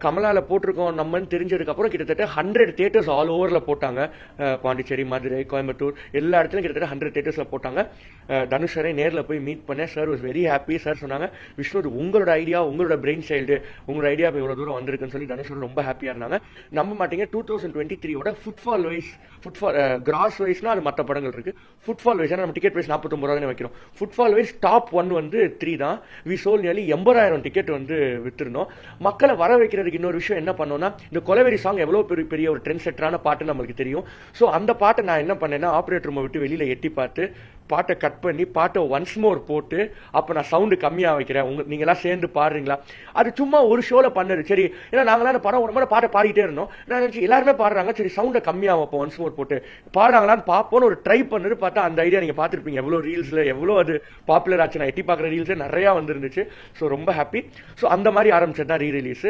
கமலாவில் போட்டிருக்கோம் நம்மன்னு தெரிஞ்சதுக்கப்புறம் கிட்டத்தட்ட 100 theatres all ஓவரில் போட்டாங்க. பாண்டிச்சேரி, மதுரை, கோயம்புத்தூர் எல்லா இடத்துலையும் கிட்டத்தட்ட 100 தியேட்டர்ஸில் போட்டாங்க. தனுஷ் சாரை நேரில் போய் மீட் பண்ணேன். Sir was very happy. Sir சொன்னாங்க, விஷ்ணு இது உங்களோட ஐடியா, உங்களோட பிரெயின் சைல்டு, உங்களோட ஐடியா இப்போ இவ்வளோ தூரம் வந்திருக்குன்னு சொல்லி தனுஷ் ரொம்ப ஹாப்பியாக இருந்தாங்க. நம்ப மாட்டீங்க, 2023 ஃபுட்ஃபால் வைஸ், கிராஸ் வைஸ்னா அது மற்ற படங்கள் இருக்கு. ஃபுட்ஃபால் வைஸ் நம்ம டிக்கெட் வைஸ் 49 ரூபா வைக்கிறோம். ஃபுட்ஃபால் வைஸ் டாப் 1 வந்து 3 தான். வி சோல் நியர்லி 80,000 டிக்கெட் வந்து வித்துருந்தோம். மக்களை வர வைக்கிறதுக்கு இன்னொரு விஷயம் என்ன பண்ணோம்னா, இந்த கொலவெறி சாங் எவ்வளோ பெரிய ஒரு ட்ரெண்ட் செட்டரான பாட்டு நம்மளுக்கு தெரியும். ஸோ அந்த பாட்டை நான் என்ன பண்ணேன்னா, ஆப்ரேட்டர் ரூமை விட்டு வெளியில எட்டி பார்த்து பாட்டை கட் பண்ணி பாட்டை ஒன்ஸ் மோர் போட்டு, அப்போ நான் சவுண்டு கம்மியாக வைக்கிறேன், நீங்களாம் சேர்ந்து பாடுறீங்களா. அது சும்மா ஒரு ஷோவில் பண்ணது. சரி, ஏன்னா நாங்களாம் அந்த படம் ஒரு மாதிரி பாட்டை பாடிட்டே இருந்தோம். நான் நினச்சி எல்லாருமே பாடுறாங்க, சரி சவுண்டை கம்மியாக வைப்போம், ஒன்ஸ் மோர் போட்டு பாடுறாங்களான்னு பார்ப்போன்னு ஒரு ட்ரை பண்ணது. பார்த்தா அந்த ஐடியா நீங்கள் பார்த்துருப்பீங்க, எவ்வளோ ரீல்ஸில் எவ்வளோ அது பாப்புலர் ஆச்சு. நான் எட்டி பார்க்குற ரீல்ஸே நிறையா வந்துருந்துச்சு. ஸோ ரொம்ப ஹாப்பி. ஸோ அந்த மாதிரி ஆரம்பிச்சது தான் ரீ ரிலீஸ்.